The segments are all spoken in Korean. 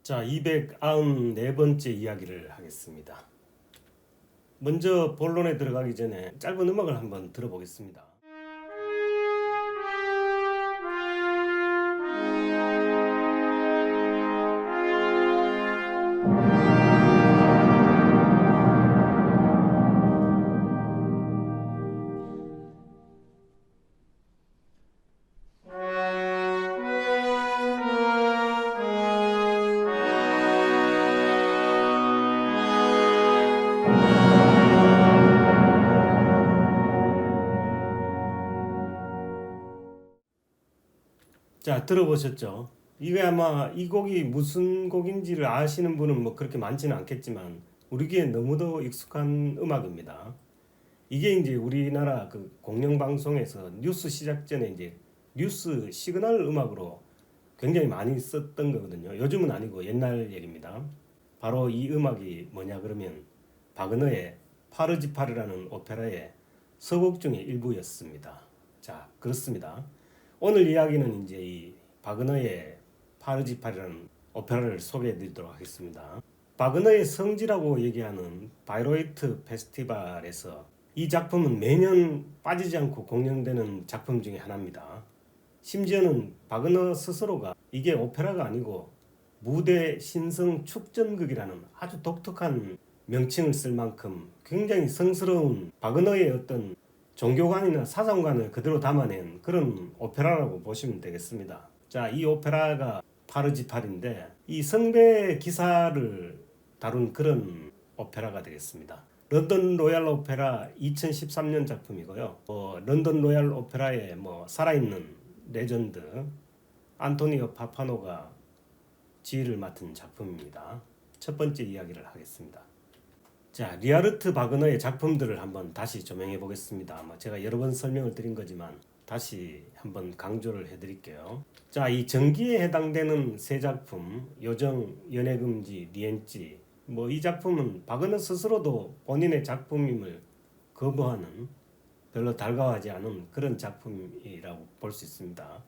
자, 294번째 이야기를 하겠습니다. 먼저 본론에 들어가기 전에 짧은 음악을 한번 들어보겠습니다. 자, 들어보셨죠? 이게 아마 이 곡이 무슨 곡인지를 아시는 분은 뭐 그렇게 많지는 않겠지만 우리 귀에 너무도 익숙한 음악입니다. 이게 이제 우리나라 그 공영방송에서 뉴스 시작 전에 이제 뉴스 시그널 음악으로 굉장히 많이 썼던 거거든요. 요즘은 아니고 옛날 얘기입니다. 바로 이 음악이 뭐냐 그러면 바그너의 파르지파르라는 오페라의 서곡 중의 일부였습니다. 자, 그렇습니다. 오늘 이야기는 이제 이 바그너의 파르지파르라는 오페라를 소개해 드리도록 하겠습니다. 바그너의 성지라고 얘기하는 바이로이트 페스티벌에서 이 작품은 매년 빠지지 않고 공연되는 작품 중에 하나입니다. 심지어는 바그너 스스로가 이게 오페라가 아니고 무대 신성 축전극이라는 아주 독특한 명칭을 쓸 만큼 굉장히 성스러운 바그너의 어떤 종교관이나 사상관을 그대로 담아낸 그런 오페라라고 보시면 되겠습니다. 자, 이 오페라가 파르지팔인데 이 성배 기사를 다룬 그런 오페라가 되겠습니다. 런던 로얄 오페라 2013년 작품이고요. 런던 로얄 오페라의 살아있는 레전드 안토니오 파파노가 지휘를 맡은 작품입니다. 첫 번째 이야기를 하겠습니다. 자, 리하르트 바그너의 작품들을 한번 다시 조명해 보겠습니다. 제가 여러 번 설명을 드린 거지만 다시 한번 강조를 해드릴게요. 자, 이 전기에 해당되는 세 작품, 요정, 연애금지, 리엔지, 이 작품은 바그너 스스로도 본인의 작품임을 거부하는 별로 달가워하지 않은 그런 작품이라고 볼 수 있습니다.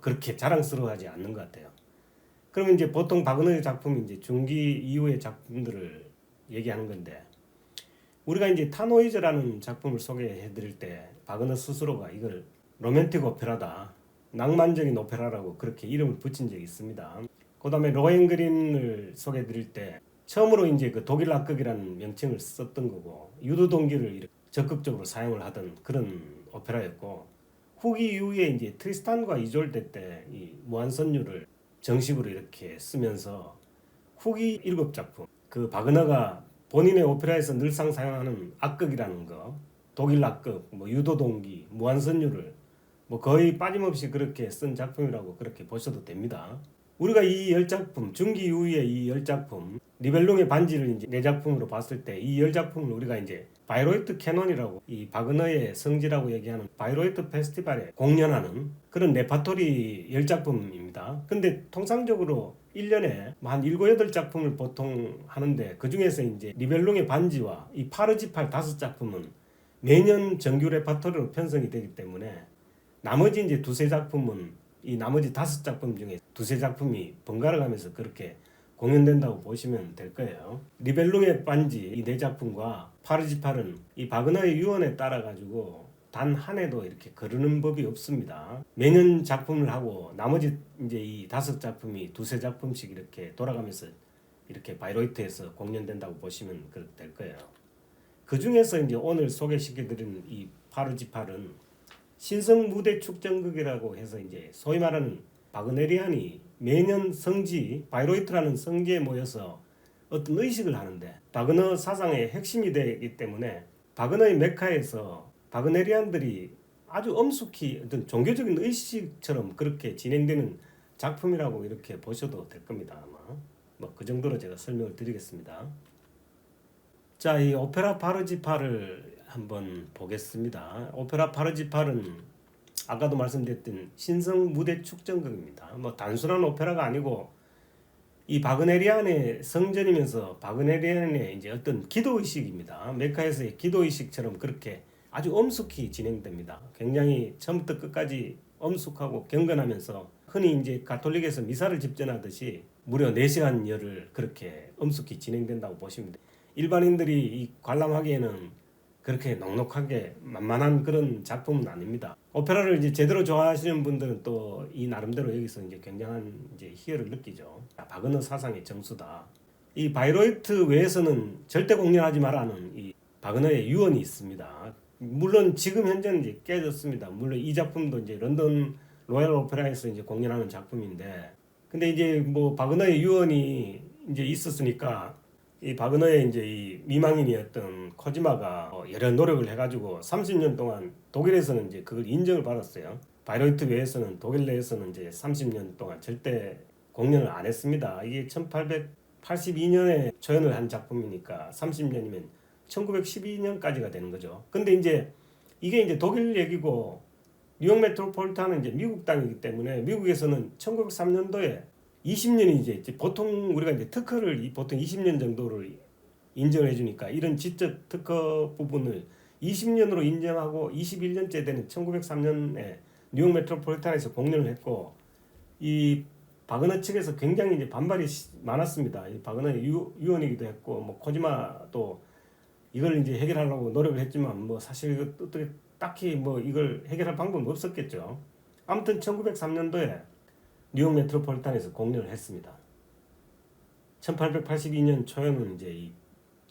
그렇게 자랑스러워하지 않는 것 같아요. 그러면 이제 보통 바그너의 작품이 이제 중기 이후의 작품들을 얘기하는 건데, 우리가 이제 타노이즈라는 작품을 소개해 드릴 때 바그너 스스로가 이걸 로맨틱 오페라다, 낭만적인 오페라라고 그렇게 이름을 붙인 적이 있습니다. 그 다음에 로헨그린을 소개해 드릴 때 처음으로 이제 그 독일 악극이라는 명칭을 썼던 거고, 유도동기를 적극적으로 사용을 하던 그런 오페라였고, 후기 이후에 이제 트리스탄과 이졸데 때 이 무한선율을 정식으로 이렇게 쓰면서 후기 7작품, 그 바그너가 본인의 오페라에서 늘상 사용하는 악극이라는 거, 독일 악극, 유도동기, 무한선율을 거의 빠짐없이 그렇게 쓴 작품이라고 그렇게 보셔도 됩니다. 우리가 이 10작품, 중기 이후의 이 10작품, 리벨룽의 반지를 이제 4작품으로 봤을 때 이 10작품을 우리가 이제 바이로이트 캐논이라고, 이 바그너의 성지라고 얘기하는 바이로이트 페스티벌에 공연하는 그런 레파토리 10작품입니다. 근데 통상적으로 1년에 한 7, 8작품을 보통 하는데, 그 중에서 이제 리벨룽의 반지와 이 파르지팔 5작품은 매년 정규 레파토리로 편성이 되기 때문에 나머지 이제 2, 3작품은 이 나머지 5작품 중에 2, 3작품이 번갈아 가면서 그렇게 공연된다고 보시면 될 거예요. 리벨룽의 반지 이 4작품과 파르지팔은 이 바그너의 유언에 따라 가지고 단 한 해도 이렇게 거르는 법이 없습니다. 매년 작품을 하고 나머지 이제 이 5작품이 2, 3작품씩 이렇게 돌아가면서 이렇게 바이로이트에서 공연된다고 보시면 될 거예요. 그 중에서 이제 오늘 소개시켜드리는 이 파르지팔은 신성 무대 축전극이라고 해서 이제 소위 말하는 바그네리안이 매년 성지, 바이로이트라는 성지에 모여서 어떤 의식을 하는데, 바그너 사상의 핵심이 되기 때문에 바그너의 메카에서 바그네리안들이 아주 엄숙히 어떤 종교적인 의식처럼 그렇게 진행되는 작품이라고 이렇게 보셔도 될 겁니다. 아마 그 정도로 제가 설명을 드리겠습니다. 자, 이 오페라 파르지팔을 한번 보겠습니다. 오페라 파르지팔은 아까도 말씀드렸던 신성 무대 축전극입니다. 단순한 오페라가 아니고 이 바그네리안의 성전이면서 바그네리안의 이제 어떤 기도 의식입니다. 메카에서의 기도 의식처럼 그렇게 아주 엄숙히 진행됩니다. 굉장히 처음부터 끝까지 엄숙하고 경건하면서 흔히 이제 가톨릭에서 미사를 집전하듯이 무려 4시간여를 그렇게 엄숙히 진행된다고 보시면 돼요. 일반인들이 이 관람하기에는 그렇게 넉넉하게 만만한 그런 작품은 아닙니다. 오페라를 이제 제대로 좋아하시는 분들은 또 이 나름대로 여기서 이제 굉장한 이제 희열을 느끼죠. 바그너 사상의 정수다. 이 바이로이트 외에서는 절대 공연하지 말라는 이 바그너의 유언이 있습니다. 물론 지금 현재는 이제 깨졌습니다. 물론 이 작품도 이제 런던 로얄 오페라에서 이제 공연하는 작품인데, 근데 이제 뭐 바그너의 유언이 이제 있었으니까 이 바그너의 이제 이 미망인이었던 코지마가 여러 노력을 해가지고 30년 동안 독일에서는 이제 그걸 인정을 받았어요. 바이로이트 외에서는 독일 내에서는 이제 30년 동안 절대 공연을 안 했습니다. 이게 1882년에 초연을 한 작품이니까 30년이면 1912년까지가 되는 거죠. 근데 이제 이게 이제 독일 얘기고 뉴욕 메트로폴리탄은 이제 미국 땅이기 때문에 미국에서는 1903년도에 20년이 이제 보통 우리가 이제 특허를 보통 20년 정도를 인정을 해주니까 이런 지적 특허 부분을 20년으로 인정하고 21년째 되는 1903년에 뉴욕 메트로폴리탄에서 공연을 했고, 이 바그너 측에서 굉장히 이제 반발이 많았습니다. 이 바그너의 유언이기도 했고, 뭐 코지마도 이걸 이제 해결하려고 노력을 했지만 뭐 사실 어떻게 딱히 뭐 이걸 해결할 방법은 없었겠죠. 아무튼 1903년도에 뉴욕 메트로폴리탄에서 공연을 했습니다. 1882년 초연은 이제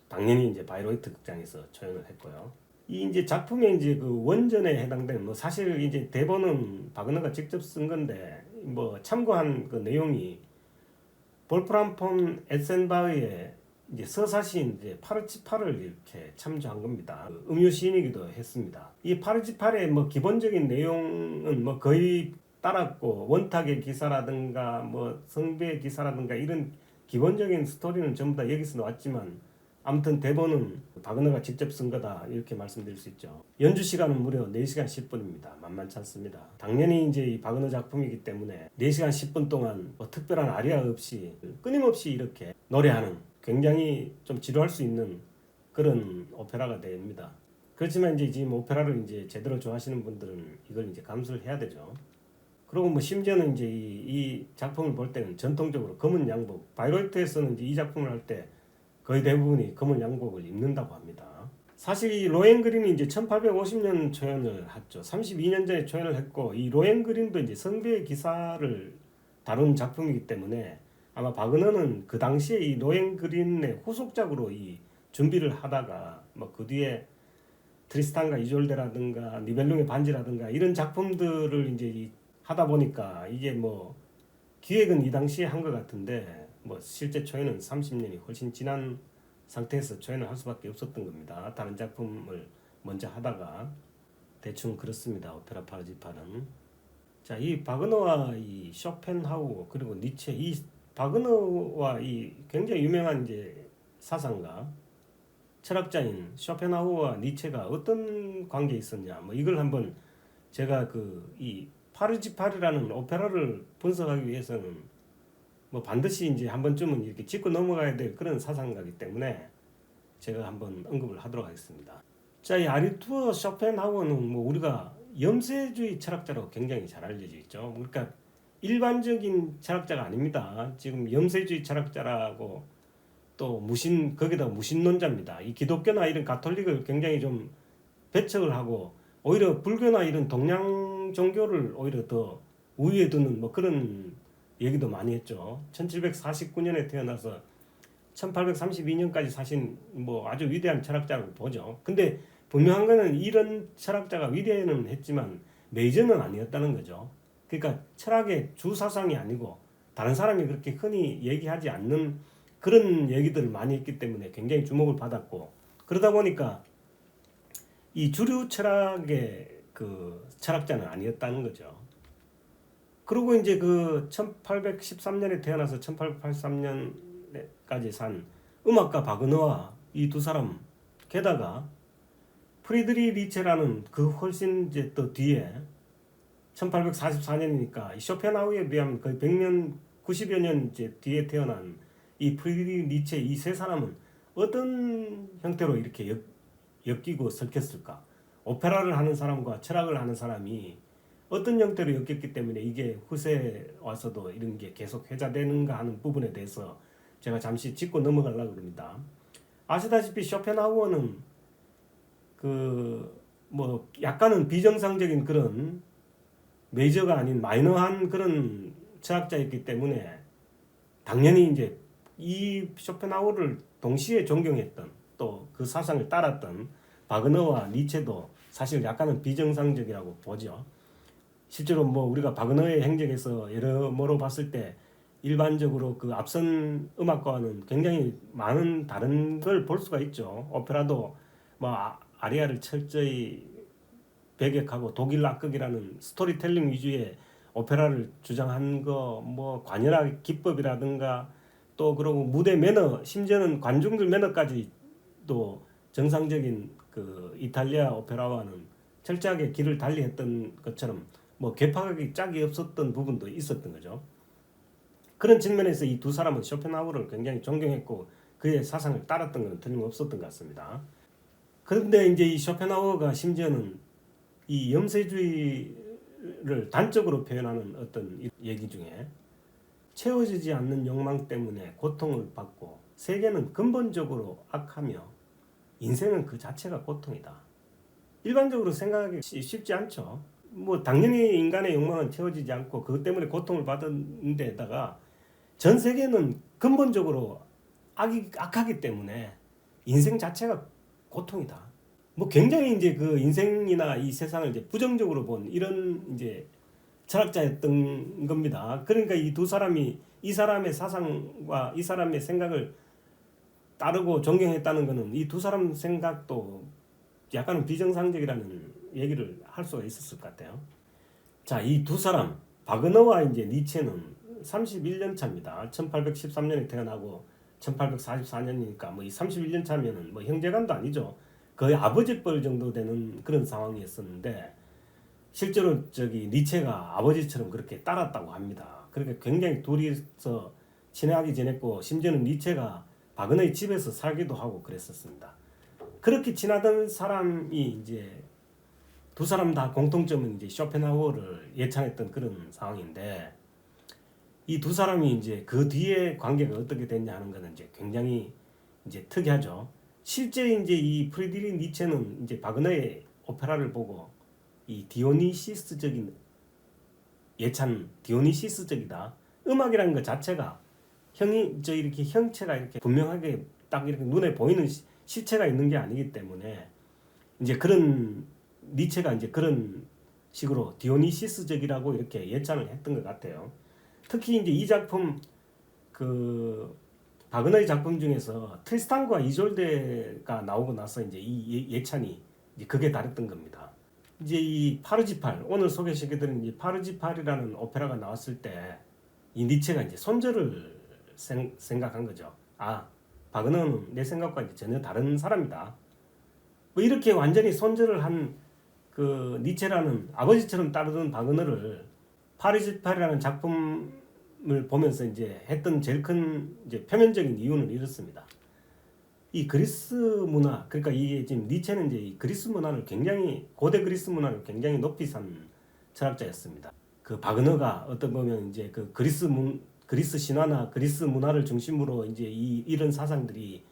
당연히 이제 바이로이트 극장에서 초연을 했고요. 이 이제 작품의 이제 그 원전에 해당되는 뭐 사실 이제 대본은 바그너가 직접 쓴 건데 뭐 참고한 그 내용이 볼프람 폰 에센바흐의 이제 서사시인 이제 파르치파를 이렇게 참조한 겁니다. 음유 시인이기도 했습니다. 이 파르치파의 뭐 기본적인 내용은 뭐 거의 따랐고, 원탁의 기사라든가 뭐 성배의 기사라든가 이런 기본적인 스토리는 전부 다 여기서 나왔지만 아무튼 대본은 바그너가 직접 쓴 거다 이렇게 말씀드릴 수 있죠. 연주 시간은 무려 4시간 10분입니다. 만만치 않습니다. 당연히 이제 이 바그너 작품이기 때문에 4시간 10분 동안 뭐 특별한 아리아 없이 끊임없이 이렇게 노래하는, 굉장히 좀 지루할 수 있는 그런 오페라가 됩니다. 그렇지만 이제 지금 오페라를 이제 제대로 좋아하시는 분들은 이걸 이제 감수를 해야 되죠. 그리고 뭐 심지어는 이제 이 작품을 볼 때는 전통적으로 검은 양복, 바이로이트에서는 이제 이 작품을 할 때 거의 대부분이 검은 양복을 입는다고 합니다. 사실 이 로엔그린이 이제 1850년 초연을 했죠. 32년 전에 초연을 했고, 이 로엔그린도 이제 성배의 기사를 다룬 작품이기 때문에 아마 바그너는 그 당시에 이 로엔그린의 후속작으로 이 준비를 하다가 뭐 그 뒤에 트리스탄과 이졸데라든가 니벨룽의 반지라든가 이런 작품들을 이제 하다 보니까 이게 뭐 기획은 이 당시에 한 것 같은데 뭐 실제 초연은 30년이 훨씬 지난 상태에서 초연을 할 수밖에 없었던 겁니다. 다른 작품을 먼저 하다가 대충 그렇습니다. 오페라 파르지파는. 자, 이 바그너와 이 쇼펜하우어 그리고 니체, 이 바그너와 이 굉장히 유명한 이제 사상가 철학자인 쇼펜하우어와 니체가 어떤 관계에 있었냐, 뭐 이걸 한번 제가 이 파르지파르라는 오페라를 분석하기 위해서는 뭐 반드시 이제 한 번쯤은 이렇게 짚고 넘어가야 될 그런 사상가이기 때문에 제가 한번 언급을 하도록 하겠습니다. 자, 이 아리투어 쇼펜하우어는 뭐 우리가 염세주의 철학자로 굉장히 잘 알려져 있죠. 그러니까 일반적인 철학자가 아닙니다. 지금 염세주의 철학자라고 또 거기다 무신론자입니다. 이 기독교나 이런 가톨릭을 굉장히 좀 배척을 하고 오히려 불교나 이런 동양 종교를 오히려 더 우위에 두는 뭐 그런 얘기도 많이 했죠. 1749년에 태어나서 1832년까지 사신 뭐 아주 위대한 철학자라고 보죠. 근데 분명한 거는 이런 철학자가 위대는 했지만 메이저는 아니었다는 거죠. 그러니까 철학의 주 사상이 아니고 다른 사람이 그렇게 흔히 얘기하지 않는 그런 얘기들을 많이 했기 때문에 굉장히 주목을 받았고, 그러다 보니까 이 주류 철학의 그 철학자는 아니었다는 거죠. 그리고 이제 그 1813년에 태어나서 1883년까지 산 음악가 바그너와 이 두 사람, 게다가 프리드리 리체라는 그 훨씬 이제 또 뒤에 1844년이니까 쇼펜하우에 비하면 거의 100년, 90여 년 이제 뒤에 태어난 이 프리드리 리체, 이 세 사람은 어떤 형태로 이렇게 엮이고 섞였을까? 오페라를 하는 사람과 철학을 하는 사람이 어떤 형태로 엮였기 때문에 이게 후세에 와서도 이런 게 계속 회자되는가 하는 부분에 대해서 제가 잠시 짚고 넘어가려고 합니다. 아시다시피 쇼펜하우어는 그 뭐 약간은 비정상적인 그런 메이저가 아닌 마이너한 그런 철학자였기 때문에 당연히 이제 이 쇼펜하우어를 동시에 존경했던 또 그 사상을 따랐던 바그너와 니체도 사실 약간은 비정상적이라고 보죠. 실제로 뭐 우리가 바그너의 행적에서 여러모로 봤을 때 일반적으로 그 앞선 음악과는 굉장히 많은 다른 걸 볼 수가 있죠. 오페라도 뭐 아리아를 철저히 배격하고 독일 악극이라는 스토리텔링 위주의 오페라를 주장한 거, 뭐 관현악 기법이라든가 또 그리고 무대 매너, 심지어는 관중들 매너까지 또 정상적인 그 이탈리아 오페라와는 철저하게 길을 달리했던 것처럼 뭐 괴팍하게 짝이 없었던 부분도 있었던 거죠. 그런 측면에서 이 두 사람은 쇼펜하우어를 굉장히 존경했고 그의 사상을 따랐던 것은 틀림없었던 것 같습니다. 그런데 이제 이 쇼펜하우어가 심지어는 이 염세주의를 단적으로 표현하는 어떤 얘기 중에 채워지지 않는 욕망 때문에 고통을 받고 세계는 근본적으로 악하며 인생은 그 자체가 고통이다. 일반적으로 생각하기 쉽지 않죠. 뭐 당연히 인간의 욕망은 채워지지 않고 그것 때문에 고통을 받은 데다가 전 세계는 근본적으로 악하기 때문에 인생 자체가 고통이다. 뭐 굉장히 이제 그 인생이나 이 세상을 이제 부정적으로 본 이런 이제 철학자였던 겁니다. 그러니까 이 두 사람이 이 사람의 사상과 이 사람의 생각을 따르고 존경했다는 것은 이 두 사람 생각도 약간은 비정상적이라는 얘기를 할 수가 있었을 것 같아요. 자, 이 두 사람 바그너와 이제 니체는 31년 차입니다. 1813년에 태어나고 1844년이니까 뭐 이 31년 차면은 뭐 형제간도 아니죠. 거의 아버지뻘 정도 되는 그런 상황이었었는데 실제로 저기 니체가 아버지처럼 그렇게 따랐다고 합니다. 그러니까 굉장히 둘이서 친하게 지냈고 심지어는 니체가 바그너의 집에서 살기도 하고 그랬었습니다. 그렇게 친하던 사람이 이제 두 사람 다 공통점은 이제 쇼펜하우어를 예찬했던 그런 상황인데 이 두 사람이 이제 그 뒤에 관계가 어떻게 됐냐 하는 것은 이제 굉장히 이제 특이하죠. 실제 이제 이 프리드리히 니체는 이제 바그너의 오페라를 보고 이 디오니시스적인 예찬 디오니시스적이다. 음악이라는 것 자체가 형이 저 이렇게 형체가 이렇게 분명하게 딱 이렇게 눈에 보이는 실체가 있는 게 아니기 때문에 이제 그런 니체가 이제 그런 식으로 디오니시스적이라고 이렇게 예찬을 했던 것 같아요. 특히 이제 이 작품 그 바그너의 작품 중에서 트리스탄과 이졸데가 나오고 나서 이제 이 예찬이 이제 그게 다랬던 겁니다. 이제 이 파르지팔 오늘 소개시켜드린 이 파르지팔이라는 오페라가 나왔을 때 이 니체가 이제 손절을 생각한 거죠. 아, 바그너는 내 생각과 이제 전혀 다른 사람이다. 뭐 이렇게 완전히 손절을 한 그 니체라는 아버지처럼 따르던 바그너를 파르지팔이라는 작품을 보면서 이제 했던 제일 큰 이제 표면적인 이유는 이렇습니다. 이 그리스 문화, 그러니까 이게 지금 니체는 이제 이 그리스 문화를 굉장히 고대 그리스 문화를 굉장히 높이 산 철학자였습니다. 그 바그너가 어떤 보면 이제 그 그리스 신화나 그리스 문화를 중심으로 이제 이런 사상들이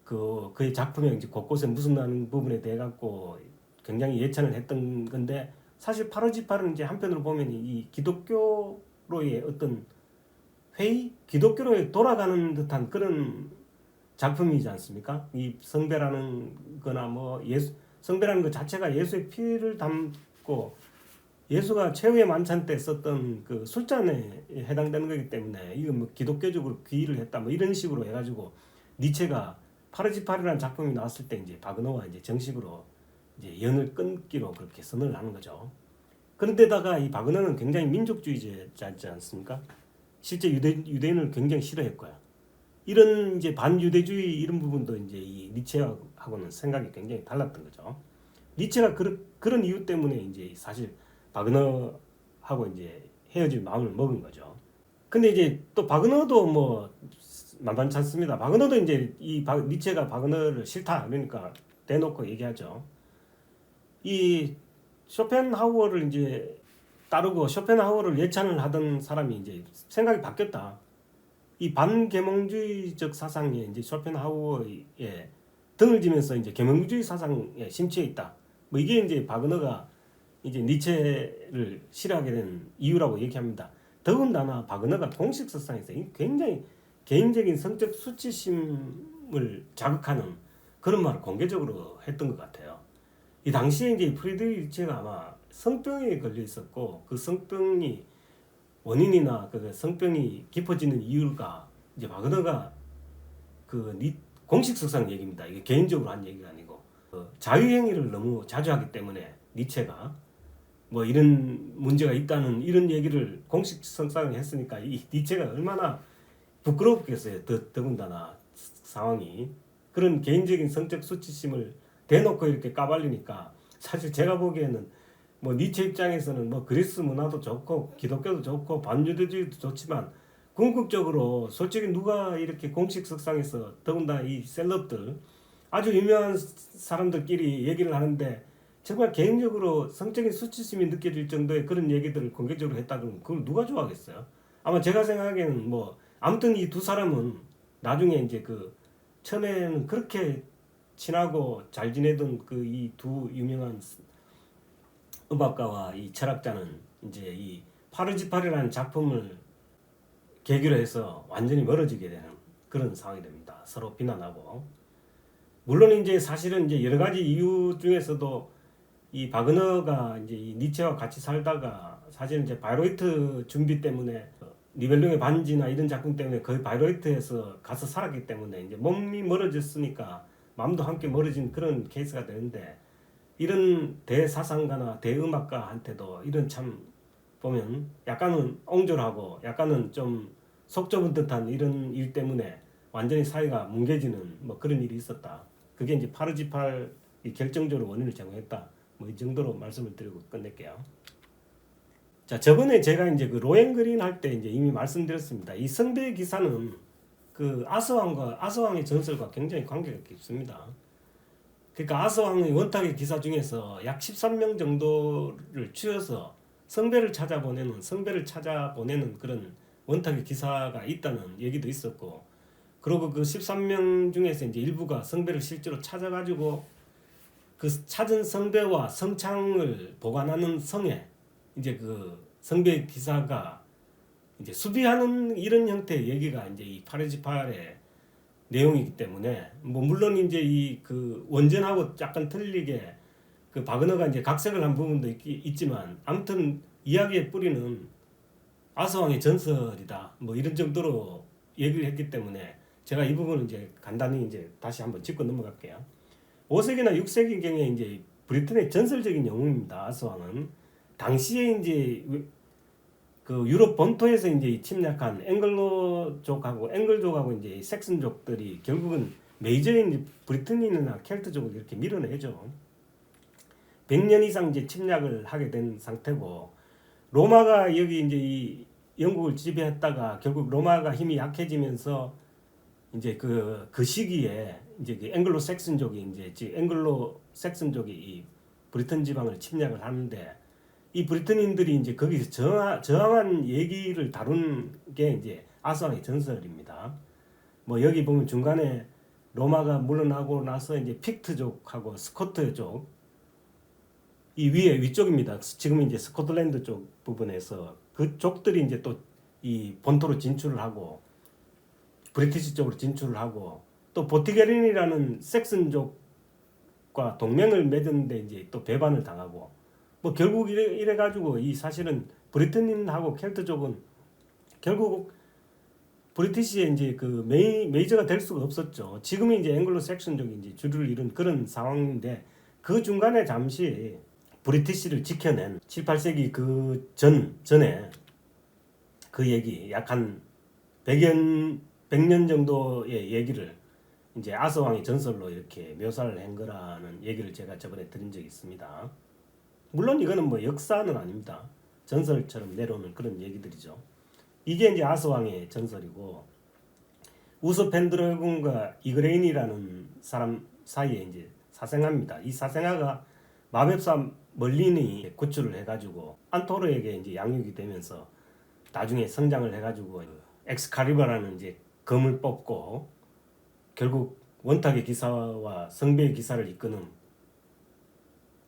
그의 작품에 이제 곳곳에 무슨하는 부분에 대해 갖고 굉장히 예찬을 했던 건데 사실 파르지팔은 이제 한편으로 보면 이 기독교로의 어떤 회의, 기독교로에 돌아가는 듯한 그런 작품이지 않습니까? 이 성배라는 거나 뭐 성배라는 것 자체가 예수의 피를 담고 예수가 최후의 만찬 때 썼던 그 술잔에 해당되는 거기 때문에 이거 뭐 기독교적으로 귀의를 했다 뭐 이런 식으로 해가지고 니체가 파르지팔이라는 작품이 나왔을 때 이제 바그너와 이제 정식으로 이제 연을 끊기로 그렇게 선언을 하는 거죠. 그런데다가 이 바그너는 굉장히 민족주의자지 않습니까? 실제 유대인을 굉장히 싫어했고요. 이런 이제 반유대주의 이런 부분도 이제 이 니체하고는 생각이 굉장히 달랐던 거죠. 니체가 그런 이유 때문에 이제 사실 바그너하고 이제 헤어질 마음을 먹은 거죠. 근데 이제 또 바그너도 뭐 만만치 않습니다. 바그너도 이제 니체가 바그너를 싫다 그러니까 대놓고 얘기하죠. 이 쇼펜하우어를 이제 따르고 쇼펜하우어를 예찬을 하던 사람이 이제 생각이 바뀌었다. 이 반계몽주의적 사상에 이제 쇼펜하우어의 등을 지면서 이제 계몽주의 사상에 심취해 있다. 뭐 이게 이제 바그너가 이제 니체를 싫어하게 된 이유라고 얘기합니다. 더군다나 바그너가 공식 석상에서 굉장히 개인적인 성적 수치심을 자극하는 그런 말을 공개적으로 했던 것 같아요. 이 당시에 이제 프리드리히 니체가 아마 성병에 걸려 있었고 그 성병이 원인이나 그 성병이 깊어지는 이유가 이제 바그너가 그 공식 석상 얘기입니다. 이게 개인적으로 한 얘기가 아니고 자유행위를 너무 자주 하기 때문에 니체가 뭐 이런 문제가 있다는 이런 얘기를 공식 석상에 했으니까 이 니체가 얼마나 부끄럽겠어요. 더군다나 상황이 그런 개인적인 성적 수치심을 대놓고 이렇게 까발리니까 사실 제가 보기에는 뭐 니체 입장에서는 뭐 그리스 문화도 좋고 기독교도 좋고 반유대주의도 좋지만 궁극적으로 솔직히 누가 이렇게 공식 석상에서 더군다나 이 셀럽들 아주 유명한 사람들끼리 얘기를 하는데 정말 개인적으로 성적인 수치심이 느껴질 정도의 그런 얘기들을 공개적으로 했다 그러면 그걸 누가 좋아하겠어요? 아마 제가 생각하기에는 뭐 아무튼 이 두 사람은 나중에 이제 그 처음에는 그렇게 친하고 잘 지내던 그 이 두 유명한 음악가와 이 철학자는 이제 이 파르지파르라는 작품을 계기로 해서 완전히 멀어지게 되는 그런 상황이 됩니다. 서로 비난하고 물론 이제 사실은 이제 여러 가지 이유 중에서도 이 바그너가 이제 이 니체와 같이 살다가 사실 이제 바이로이트 준비 때문에 니벨룽의 반지나 이런 작품 때문에 거의 바이로이트에서 가서 살았기 때문에 이제 몸이 멀어졌으니까 마음도 함께 멀어진 그런 케이스가 되는데 이런 대사상가나 대음악가한테도 이런 참 보면 약간은 옹졸하고 약간은 좀 속 좁은 듯한 이런 일 때문에 완전히 사이가 뭉개지는 뭐 그런 일이 있었다. 그게 이제 파르지팔이 결정적으로 원인을 제공했다. 뭐 이 정도로 말씀을 드리고 끝낼게요. 자, 저번에 제가 이제 그 로엔그린 할 때 이제 이미 말씀드렸습니다. 이 성배 기사는 그 아서왕의 전설과 굉장히 관계가 깊습니다. 그러니까 아서왕의 원탁의 기사 중에서 약 13명 정도를 추려서 성배를 찾아보내는 그런 원탁의 기사가 있다는 얘기도 있었고, 그리고 그 13명 중에서 이제 일부가 성배를 실제로 찾아가지고 그 찾은 성배와 성창을 보관하는 성에 이제 그 성배 기사가 이제 수비하는 이런 형태의 얘기가 이제 이 파르지팔의 내용이기 때문에 뭐 물론 이제 이 그 원전하고 약간 틀리게 그 바그너가 이제 각색을 한 부분도 있지만 아무튼 이야기의 뿌리는 아서왕의 전설이다 뭐 이런 정도로 얘기를 했기 때문에 제가 이 부분은 이제 간단히 이제 다시 한번 짚고 넘어갈게요. 5세기나 6세기경에 이제 브리튼의 전설적인 영웅입니다. 아서왕은 당시에 이제 그 유럽 본토에서 이제 침략한 앵글족하고 이제 섹슨족들이 결국은 메이저인 이제 브리튼인이나 켈트족을 이렇게 밀어내죠. 100년 이상 이제 침략을 하게 된 상태고 로마가 여기 이제 이 영국을 지배했다가 결국 로마가 힘이 약해지면서 이제 그 시기에 이제 그 앵글로 섹슨족이 이 브리튼 지방을 침략을 하는데 이 브리튼인들이 이제 거기서 저항한 얘기를 다룬 게 이제 아서왕의 전설입니다. 뭐 여기 보면 중간에 로마가 물러나고 나서 이제 픽트족하고 스코트족 이 위쪽입니다. 지금 이제 스코틀랜드 쪽 부분에서 그 족들이 이제 또 이 본토로 진출을 하고 브리티시 쪽으로 진출을 하고 또 보티게린이라는 섹슨족과 동맹을 맺었는데 이제 또 배반을 당하고 뭐 결국 이래 가지고 이 사실은 브리튼인하고 켈트족은 결국 브리티시의 이제 그 메이저가 될 수가 없었죠. 지금은 이제 앵글로 섹슨족이 이제 주를 이룬 그런 상황인데 그 중간에 잠시 브리티시를 지켜낸 7, 8세기 그 전에 그 얘기 약 한 100년 정도의 얘기를 이제 아서왕의 전설로 이렇게 묘사를 한 거라는 얘기를 제가 저번에 드린 적이 있습니다. 물론 이거는 뭐 역사는 아닙니다. 전설처럼 내려오는 그런 얘기들이죠. 이게 이제 아서왕의 전설이고 우서 펜드래곤과 이그레인이라는 사람 사이에 이제 사생아입니다. 이 사생아가 마법사 멀린이 구출을 해가지고 안토르에게 이제 양육이 되면서 나중에 성장을 해가지고 엑스칼리버라는 이제 검을 뽑고 결국 원탁의 기사와 성배의 기사를 이끄는,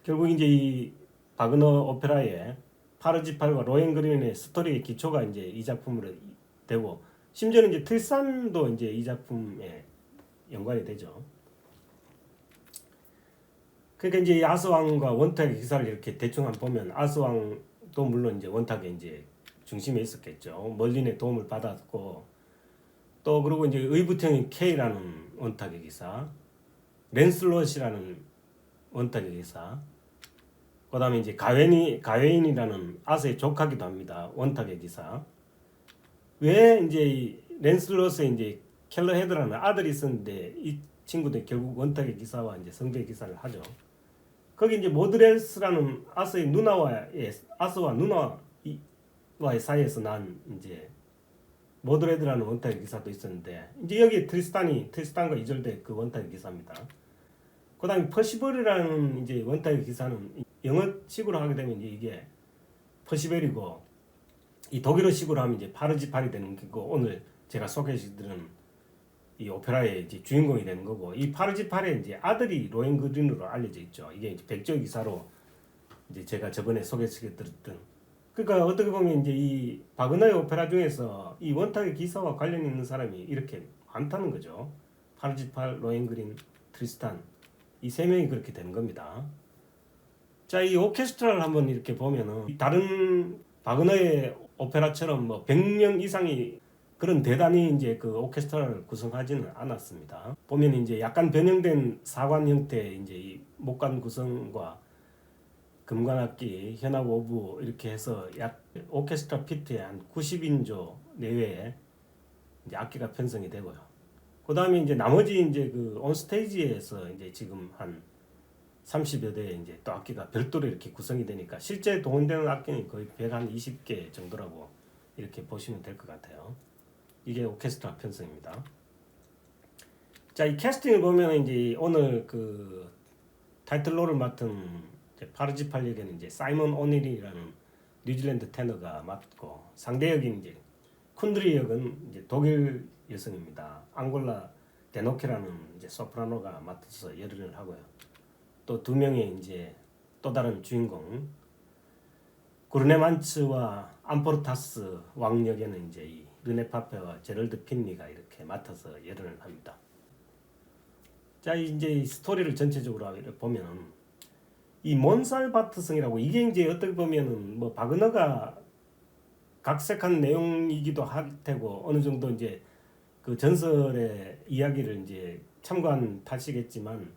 결국 이제 이 바그너 오페라의 파르지팔과 로헨그린의 스토리의 기초가 이제 이 작품으로 되고, 심지어는 이제 트리스탄도 이제 이 작품에 연관이 되죠. 그러니까 이제 아스왕과 원탁의 기사를 이렇게 대충 한번 보면 아스왕도 물론 이제 원탁의 이제 중심에 있었겠죠. 멀린의 도움을 받았고, 또 그리고 이제 의붓형인 K라는 원탁의 기사, 랜슬롯이라는 원탁의 기사, 그다음에 이제 가웨인이라는 아스의 조카기도 합니다. 원탁의 기사. 왜 이제 이 랜슬롯의 이제 켈러헤드라는 아들이 있었는데 이 친구들 결국 원탁의 기사와 이제 성배의 기사를 하죠. 거기 이제 모드레스라는 아스의 누나와의 아스와 누나와의 사이에서 난 이제 모드레드라는 원탁의 기사도 있었는데, 이제 여기 트리스탄과 이절대 그 원탁의 기사입니다. 그다음에 퍼시벌이라는 이제 원탁의 기사는 영어식으로 하게 되면 이제 이게 퍼시벨이고, 이 독일어식으로 하면 이제 파르지팔이 되는 거고, 오늘 제가 소개해드리는 이 오페라의 이제 주인공이 되는 거고, 이 파르지팔의 이제 아들이 로헨그린으로 알려져 있죠. 이게 이제 백조 기사로 이제 제가 저번에 소개시켜드렸던. 그러니까 어떻게 보면 이제 이 바그너의 오페라 중에서 이 원탁의 기사와 관련 있는 사람이 이렇게 많다는 거죠. 파르지팔, 로헨그린, 트리스탄, 이 세 명이 그렇게 되는 겁니다. 자, 이 오케스트라를 한번 이렇게 보면은 다른 바그너의 오페라처럼 뭐 100명 이상이 그런 대단히 이제 그 오케스트라를 구성하지는 않았습니다. 보면 이제 약간 변형된 사관 형태, 이제 이 목관 구성과 금관악기, 현악 오부 이렇게 해서 약 오케스트라 피트의 한 90인조 내외에 이제 악기가 편성이 되고요. 그다음에 이제 나머지 이제 그 온스테이지에서 이제 지금 한 30여 대의 이제 또 악기가 별도로 이렇게 구성이 되니까 실제 동원되는 악기는 거의 120개 정도라고 이렇게 보시면 될 것 같아요. 이게 오케스트라 편성입니다. 자, 이 캐스팅을 보면 이제 오늘 그 타이틀롤을 맡은 파르지팔 역에는 이제 사이먼 오닐이라는 뉴질랜드 테너가 맡고, 상대 역인 이제 쿤드리 역은 이제 독일 여성입니다. 앙골라 데노케라는 이제 소프라노가 맡아서 열연을 하고요. 또 두 명의 이제 또 다른 주인공 구르네만츠와 암포르타스 왕 역에는 이제 이 르네 파페와 제럴드 핀니가 이렇게 맡아서 열연을 합니다. 자, 이제 이 스토리를 전체적으로 보면은 이 몬살바트성이라고, 이게 이제 어떻게 보면은 뭐 바그너가 각색한 내용이기도 할 테고 어느 정도 이제 그 전설의 이야기를 이제 참고한 탓이겠지만,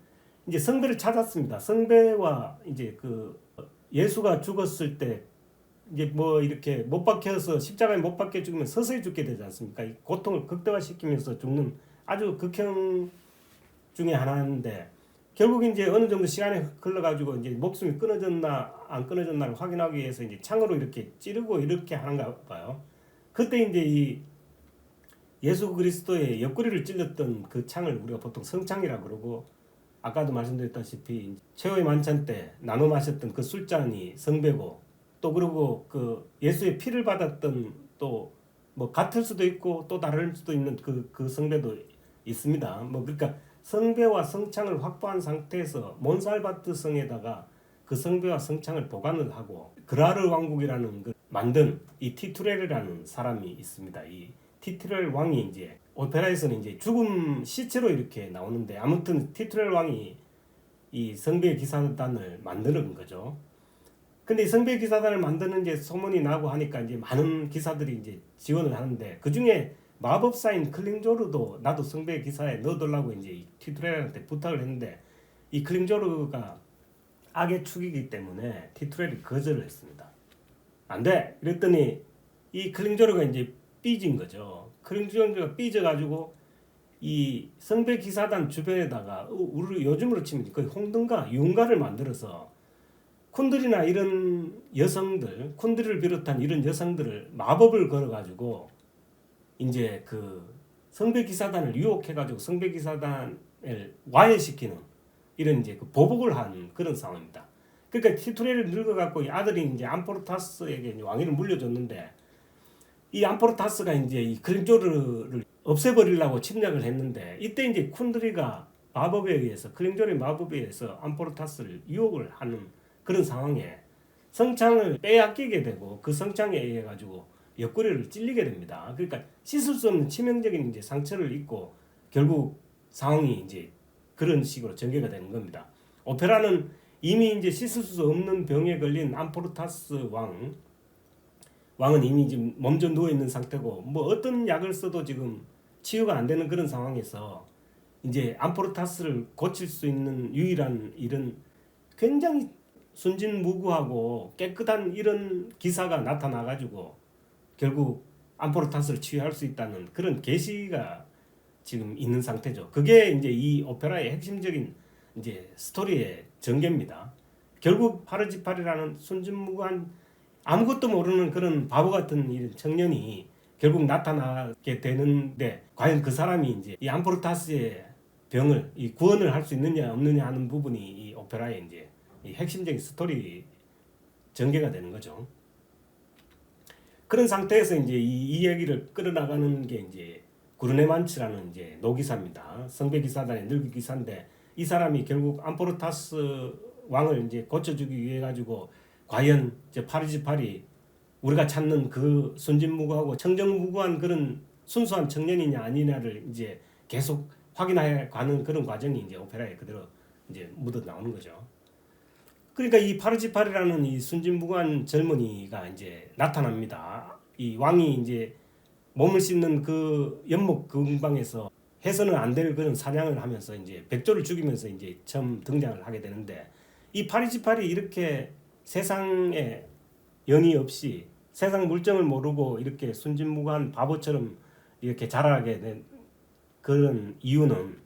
이제 성배를 찾았습니다. 성배와 이제 그 예수가 죽었을 때 이제 뭐 이렇게 못 박혀서 십자가에 못 박혀 죽으면 서서히 죽게 되지 않습니까? 이 고통을 극대화시키면서 죽는 아주 극형 중에 하나인데, 결국 이제 어느 정도 시간이 흘러가지고 이제 목숨이 끊어졌나 안 끊어졌나를 확인하기 위해서 이제 창으로 이렇게 찌르고 이렇게 하는가 봐요. 그때 이제 이 예수 그리스도의 옆구리를 찔렀던 그 창을 우리가 보통 성창이라고 그러고, 아까도 말씀드렸다시피 최후의 만찬 때 나눠 마셨던 그 술잔이 성배고, 또 그리고 그 예수의 피를 받았던 또 뭐 같을 수도 있고 또 다를 수도 있는 그 성배도 있습니다. 뭐 그러니까 성배와 성창을 확보한 상태에서 몬살바트 성에다가 그 성배와 성창을 보관을 하고, 그라르 왕국이라는 그 만든 이 티투렐이라는 사람이 있습니다. 이 티투렐 왕이 이제 오페라에서는 이제 죽음 시체로 이렇게 나오는데, 아무튼 티투렐 왕이 이 성배 기사단을 만드는 거죠. 근데 이 성배 기사단을 만드는 이제 소문이 나고 하니까 이제 많은 기사들이 이제 지원을 하는데, 그 중에 마법사인 클링조르도 나도 성배 기사에 넣어달라고 이제 이 티투렐한테 부탁을 했는데, 이 클링조르가 악의 축이기 때문에 티투렐이 거절을 했습니다. 안 돼! 이랬더니 이 클링조르가 이제 삐진 거죠. 클링조르가 삐져가지고 이 성배 기사단 주변에다가 우리 요즘으로 치면 거의 홍등가, 유흥가를 만들어서 쿤들이나 이런 여성들, 쿤들을 비롯한 이런 여성들을 마법을 걸어가지고 이제 그 성배 기사단을 유혹해가지고 성배 기사단을 와해시키는 이런 이제 그 보복을 한 그런 상황입니다. 그러니까 티투레를 늙어갖고 이 아들이 이제 암포르타스에게 이제 왕위를 물려줬는데 이 암포르타스가 이제 이 클링조르를 없애버리려고 침략을 했는데 이때 이제 쿤드리가 마법에 의해서 클링조르의 마법에 의해서 암포르타스를 유혹을 하는 그런 상황에 성창을 빼앗기게 되고 그 성창에 의해 가지고 옆구리를 찔리게 됩니다. 그러니까 씻을 수 없는 치명적인 이제 상처를 입고 결국 상황이 이제 그런 식으로 전개가 되는 겁니다. 오페라는 이미 이제 씻을 수 없는 병에 걸린 암포르타스 왕은 이미 지금 몸져 누워 있는 상태고 뭐 어떤 약을 써도 지금 치유가 안 되는 그런 상황에서 이제 암포르타스를 고칠 수 있는 유일한 일은 굉장히 순진무구하고 깨끗한 이런 기사가 나타나 가지고 결국 암포르타스를 치유할 수 있다는 그런 계시가 지금 있는 상태죠. 그게 이제 이 오페라의 핵심적인 이제 스토리의 전개입니다. 결국 파르지팔이라는 순진무구한 아무것도 모르는 그런 바보 같은 청년이 결국 나타나게 되는데 과연 그 사람이 이제 이 암포르타스의 병을 이 구원을 할 수 있느냐 없느냐 하는 부분이 이 오페라의 이제 이 핵심적인 스토리 전개가 되는 거죠. 그런 상태에서 이제 이 이야기를 끌어나가는 게 이제 구르네만츠라는 이제 노기사입니다. 성배 기사단의 늙은 기사인데 이 사람이 결국 암포르타스 왕을 이제 고쳐주기 위해 가지고 과연 이제 파르지팔이 우리가 찾는 그 순진무구하고 청정무구한 그런 순수한 청년이냐 아니냐를 이제 계속 확인해 가는 그런 과정이 이제 오페라에 그대로 이제 묻어 나오는 거죠. 그러니까 이 파르지팔이라는 이 순진무구한 젊은이가 이제 나타납니다. 이 왕이 이제 몸을 씻는 그 연못 근방에서 해서는 안 될 그런 사냥을 하면서 이제 백조를 죽이면서 이제 처음 등장을 하게 되는데 이 파르지팔이 이렇게 세상에 연이 없이 세상 물정을 모르고 이렇게 순진무구한 바보처럼 이렇게 자라게 된 그런 이유는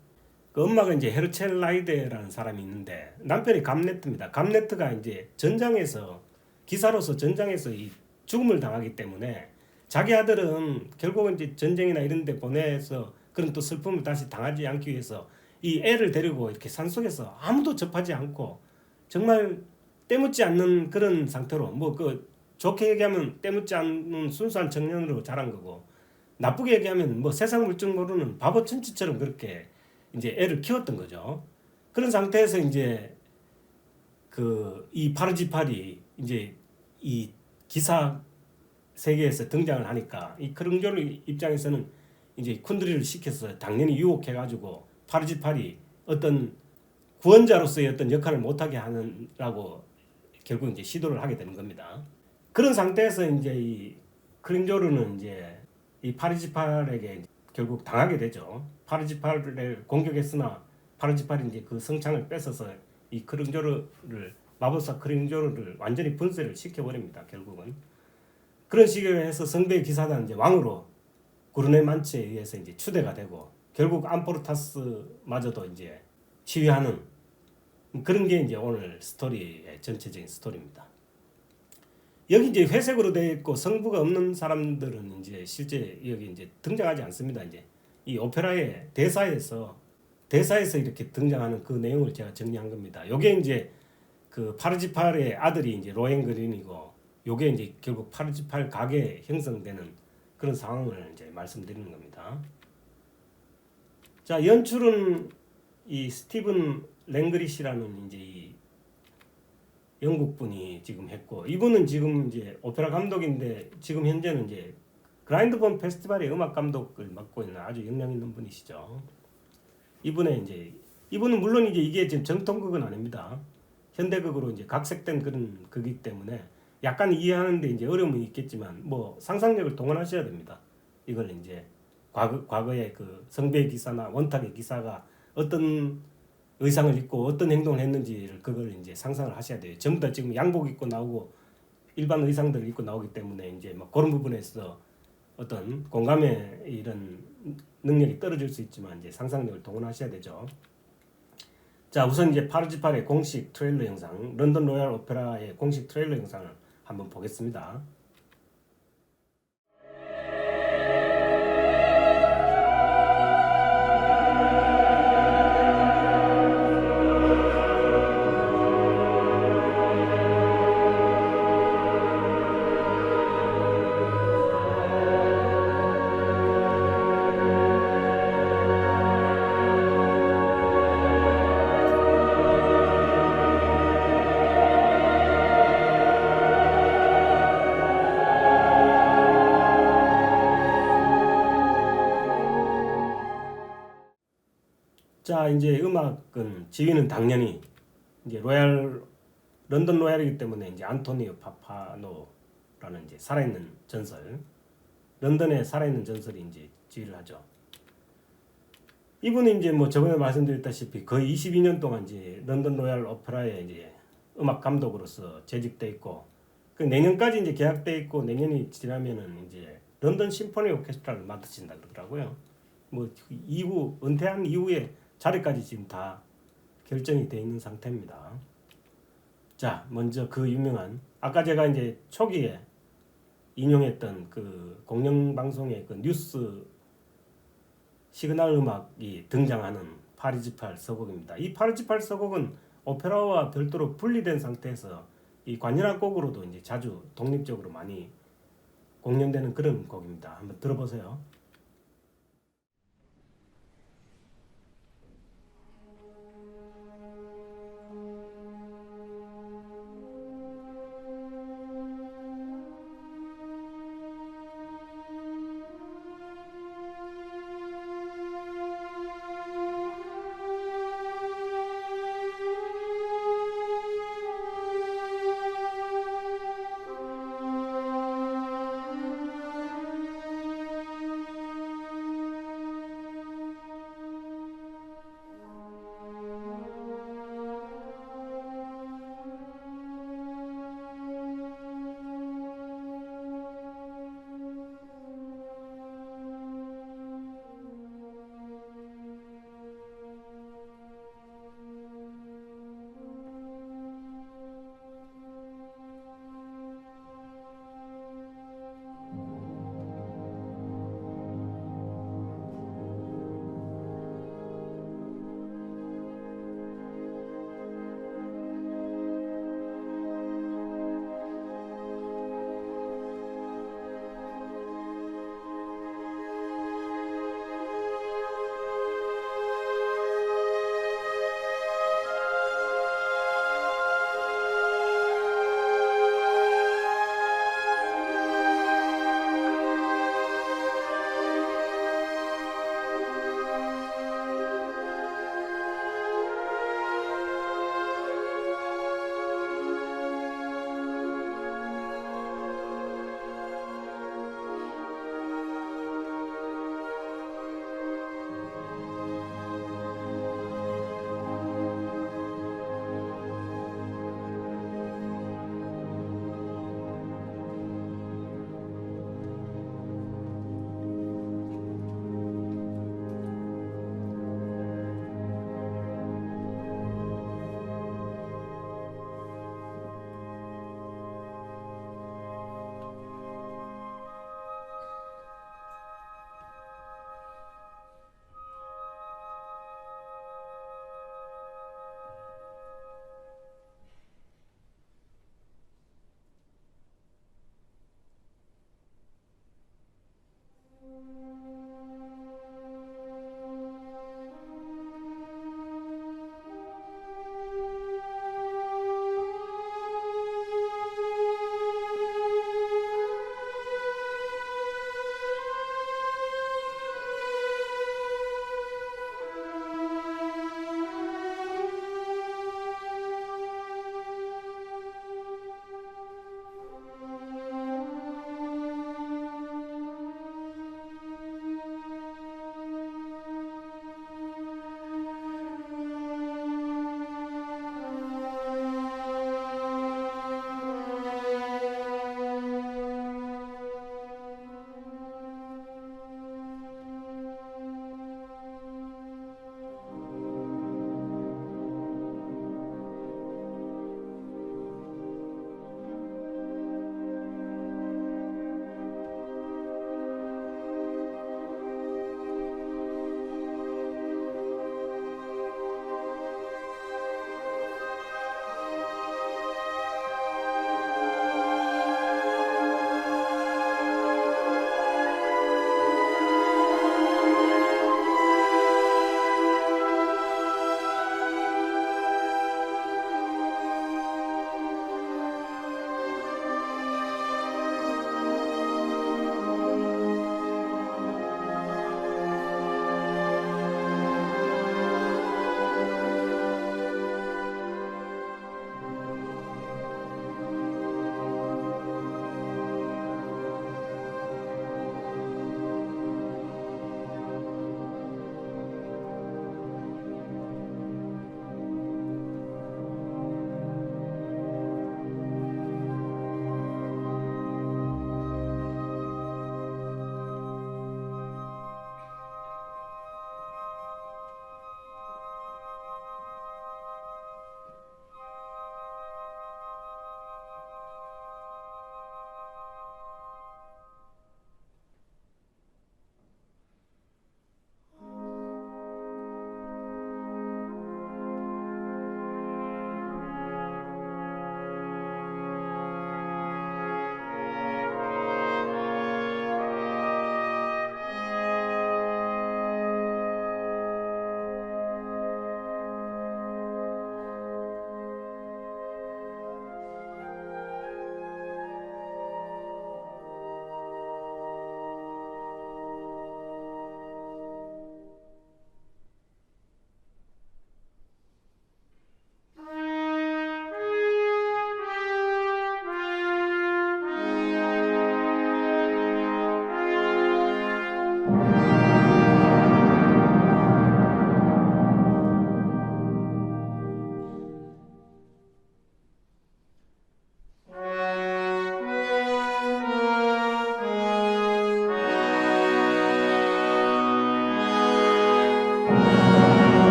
그 엄마가 이제 헤르첼라이데라는 사람이 있는데 남편이 감네트입니다. 감네트가 이제 전장에서 기사로서 전장에서 이 죽음을 당하기 때문에 자기 아들은 결국은 이제 전쟁이나 이런 데 보내서 그런 또 슬픔을 다시 당하지 않기 위해서 이 애를 데리고 이렇게 산속에서 아무도 접하지 않고 정말 때묻지 않는 그런 상태로 뭐 그 좋게 얘기하면 때묻지 않는 순수한 청년으로 자란 거고 나쁘게 얘기하면 뭐 세상 물정 모르는 바보 천치처럼 그렇게 이제 애를 키웠던 거죠. 그런 상태에서 이제 그 이 파르지팔이 이제 이 기사 세계에서 등장을 하니까 이 크릉조르 입장에서는 이제 쿤드리를 시켜서 당연히 유혹해가지고 파르지팔이 어떤 구원자로서의 어떤 역할을 못하게 하느라고 결국 이제 시도를 하게 되는 겁니다. 그런 상태에서 이제 이 크릉조르는 이제 이 파르지팔에게 결국 당하게 되죠. 파르지팔을 공격했으나 파르지팔이 이제 그 성창을 뺏어서 이 크릉조르를 마법사 크릉조르를 완전히 분쇄를 시켜버립니다. 결국은 그런 식으로 해서 성배 기사단 이제 왕으로 구르네만츠에 의해서 이제 추대가 되고 결국 암포르타스마저도 이제 치유하는 그런 게 이제 오늘 스토리의 전체적인 스토리입니다. 여기 이제 회색으로 되어 있고 성부가 없는 사람들은 이제 실제 여기 이제 등장하지 않습니다. 이제 이 오페라의 대사에서 이렇게 등장하는 그 내용을 제가 정리한 겁니다. 요게 이제 그 파르지팔의 아들이 이제 로헨그린이고 요게 이제 결국 파르지팔 각에 형성되는 그런 상황을 이제 말씀드리는 겁니다. 자, 연출은 이 스티븐 랭그리시라는 이제 이 영국 분이 지금 했고 이분은 지금 이제 오페라 감독인데 지금 현재는 이제 그라인드본 페스티벌의 음악 감독을 맡고 있는 아주 역량 있는 분이시죠. 이분은 물론 이제 이게 지금 정통극은 아닙니다. 현대극으로 이제 각색된 그런 극이기 때문에 약간 이해하는데 이제 어려움이 있겠지만 뭐 상상력을 동원하셔야 됩니다. 이걸 이제 과거의 그 성배 기사나 원탁의 기사가 어떤 의상을 입고 어떤 행동을 했는지를 그걸 이제 상상을 하셔야 돼요. 전부 다 지금 양복 입고 나오고 일반 의상들을 입고 나오기 때문에 이제 막 그런 부분에서 어떤 공감의 이런 능력이 떨어질 수 있지만 이제 상상력을 동원하셔야 되죠. 자, 우선 이제 파르지팔의 공식 트레일러 영상, 런던 로얄 오페라의 공식 트레일러 영상을 한번 보겠습니다. 자, 이제 음악은 지휘는 당연히 이제 런던 로얄이기 때문에 이제 안토니오 파파노라는 이제 살아있는 전설, 런던의 살아있는 전설이 이제 지휘를 하죠. 이분이 이제 뭐 저번에 말씀드렸다시피 거의 22년 동안 이제 런던 로얄 오페라의 이제 음악 감독으로서 재직돼 있고, 그 내년까지 이제 계약돼 있고, 내년이 지나면은 이제 런던 심포니 오케스트라를 맡으신다 그러더라고요. 뭐 이후 은퇴한 이후에 자리까지 지금 다 결정이 돼 있는 상태입니다. 자, 먼저 그 유명한 아까 제가 이제 초기에 인용했던 그 공영방송의 그 뉴스 시그널 음악이 등장하는 파리지팔 서곡입니다. 이 파리지팔 서곡은 오페라와 별도로 분리된 상태에서 이 관현악 곡으로도 이제 자주 독립적으로 많이 공연되는 그런 곡입니다. 한번 들어보세요.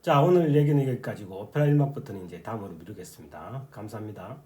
자, 오늘 얘기는 여기까지고 오페라 1막부터는 이제 다음으로 미루겠습니다. 감사합니다.